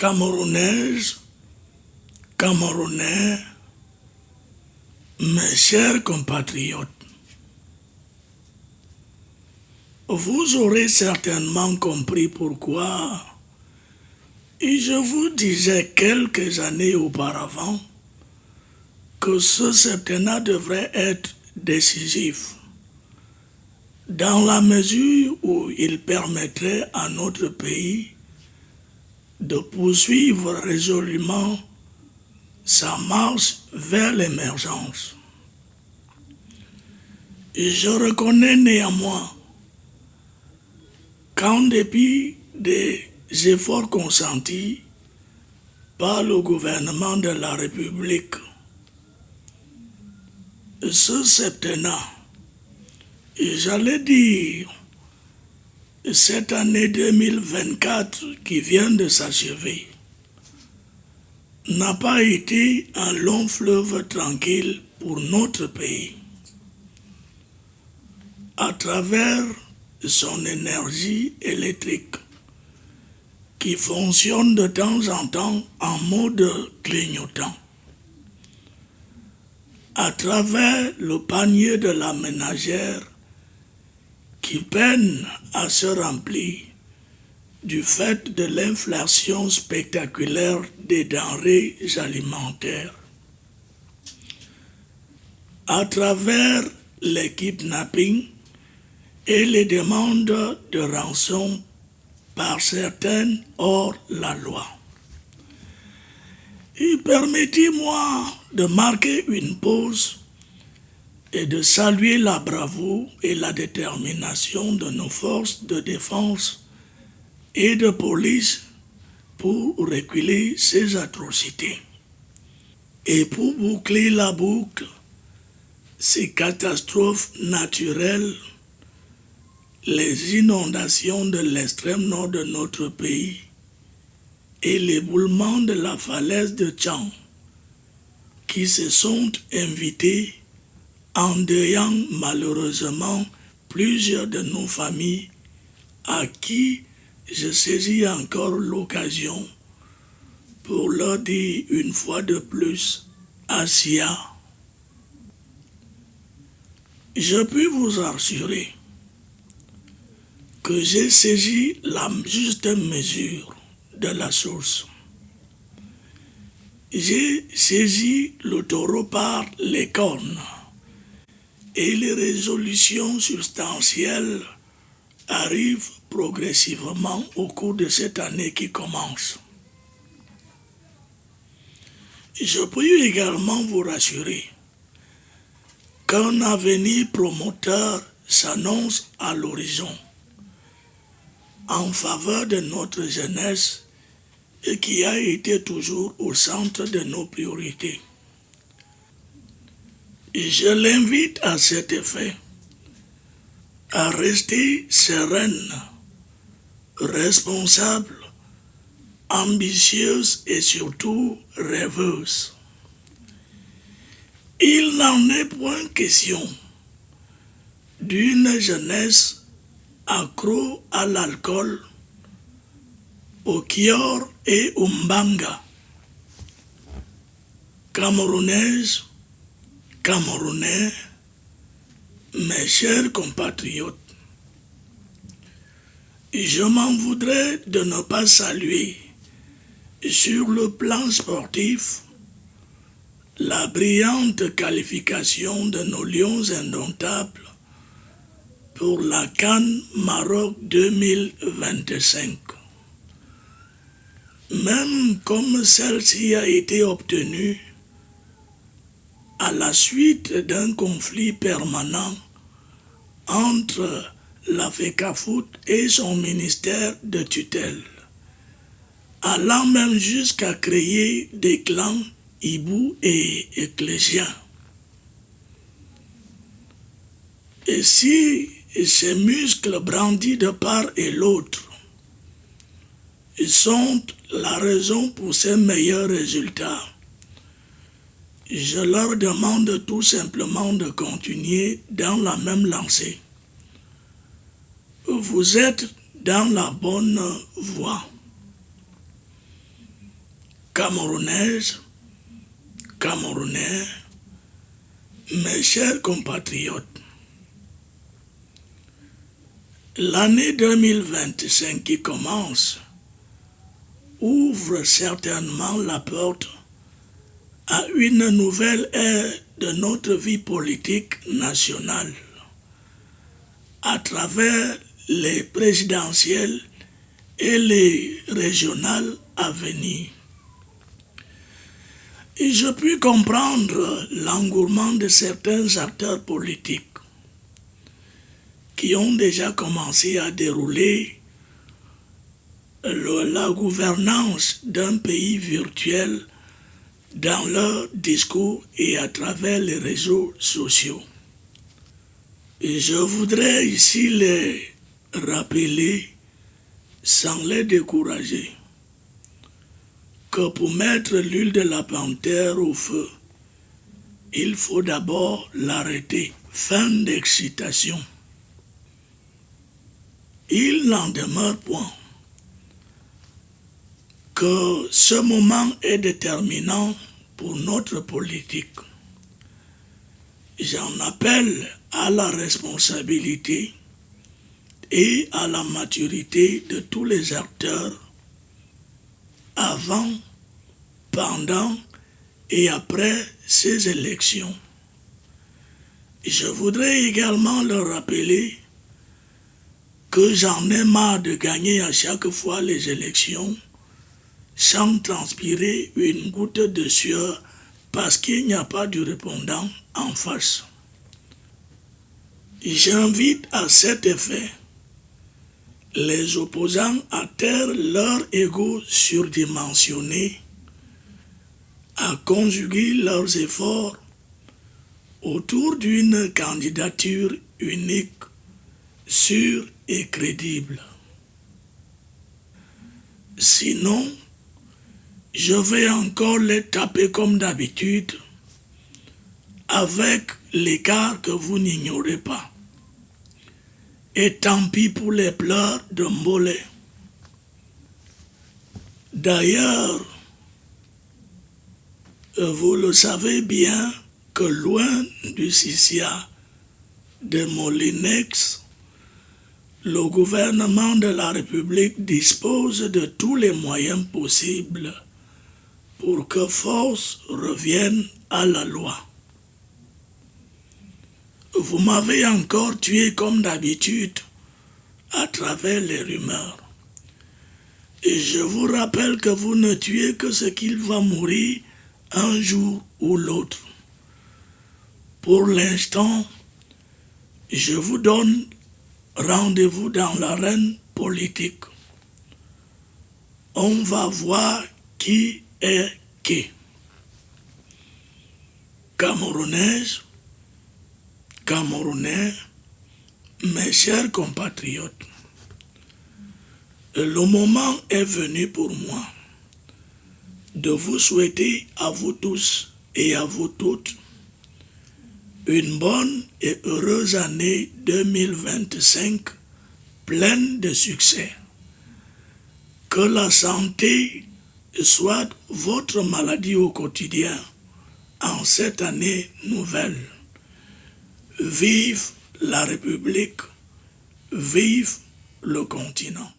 Camerounaises, Camerounais, mes chers compatriotes, vous aurez certainement compris pourquoi je vous disais quelques années auparavant que ce septennat devrait être décisif dans la mesure où il permettrait à notre pays de poursuivre résolument sa marche vers l'émergence. Je reconnais néanmoins qu'en dépit des efforts consentis par le gouvernement de la République, ce septennat, j'allais dire cette année 2024 qui vient de s'achever, n'a pas été un long fleuve tranquille pour notre pays. À travers son énergie électrique qui fonctionne de temps en temps en mode clignotant, à travers le panier de la ménagère qui peine à se remplir du fait de l'inflation spectaculaire des denrées alimentaires, à travers les kidnappings et les demandes de rançon par certaines hors la loi. Et permettez-moi de marquer une pause et de saluer la bravoure et la détermination de nos forces de défense et de police pour reculer ces atrocités. Et pour boucler la boucle, ces catastrophes naturelles, les inondations de l'extrême nord de notre pays et l'éboulement de la falaise de Tchang qui se sont invités endeuillant malheureusement plusieurs de nos familles à qui je saisis encore l'occasion pour leur dire une fois de plus Asia. Je puis vous assurer que j'ai saisi la juste mesure de la chose. J'ai saisi le taureau par les cornes et les résolutions substantielles arrivent progressivement au cours de cette année qui commence. Je puis également vous rassurer qu'un avenir promoteur s'annonce à l'horizon en faveur de notre jeunesse et qui a été toujours au centre de nos priorités. Je l'invite à cet effet à rester sereine, responsable, ambitieuse et surtout rêveuse. Il n'en est point question d'une jeunesse accro à l'alcool, au kior et au mbanga. Camerounaises, Camerounais, mes chers compatriotes, je m'en voudrais de ne pas saluer sur le plan sportif la brillante qualification de nos lions indomptables pour la CAN Maroc 2025. Même comme celle-ci a été obtenue à la suite d'un conflit permanent entre la FECAFOOT et son ministère de tutelle, allant même jusqu'à créer des clans hibou et ecclésiens. Et si ces muscles brandis de part et l'autre sont la raison pour ces meilleurs résultats, je leur demande tout simplement de continuer dans la même lancée. Vous êtes dans la bonne voie. Camerounaises, Camerounais, mes chers compatriotes, l'année 2025 qui commence ouvre certainement la porte à une nouvelle ère de notre vie politique nationale à travers les présidentielles et les régionales à venir. Et je puis comprendre l'engouement de certains acteurs politiques qui ont déjà commencé à dérouler la gouvernance d'un pays virtuel dans leur discours et à travers les réseaux sociaux. Et je voudrais ici les rappeler sans les décourager que pour mettre l'huile de la panthère au feu, il faut d'abord l'arrêter. Fin d'excitation. Il n'en demeure point que ce moment est déterminant pour notre politique. J'en appelle à la responsabilité et à la maturité de tous les acteurs avant, pendant et après ces élections. Je voudrais également leur rappeler que j'en ai marre de gagner à chaque fois les élections sans transpirer une goutte de sueur parce qu'il n'y a pas de répondant en face. J'invite à cet effet les opposants à taire leur ego surdimensionné, à conjuguer leurs efforts autour d'une candidature unique, sûre et crédible. Sinon, je vais encore les taper comme d'habitude, avec l'écart que vous n'ignorez pas. Et tant pis pour les pleurs de Mbolé. D'ailleurs, vous le savez bien que loin du Sisia de Molinex, le gouvernement de la République dispose de tous les moyens possibles pour que force revienne à la loi. Vous m'avez encore tué comme d'habitude à travers les rumeurs. Et je vous rappelle que vous ne tuez que ce qu'il va mourir un jour ou l'autre. Pour l'instant, je vous donne rendez-vous dans l'arène politique. On va voir qui est qui. Camerounaises, Camerounais, mes chers compatriotes, le moment est venu pour moi de vous souhaiter à vous tous et à vous toutes une bonne et heureuse année 2025 pleine de succès. Que la santé soit votre maladie au quotidien en cette année nouvelle. Vive la République, vive le continent.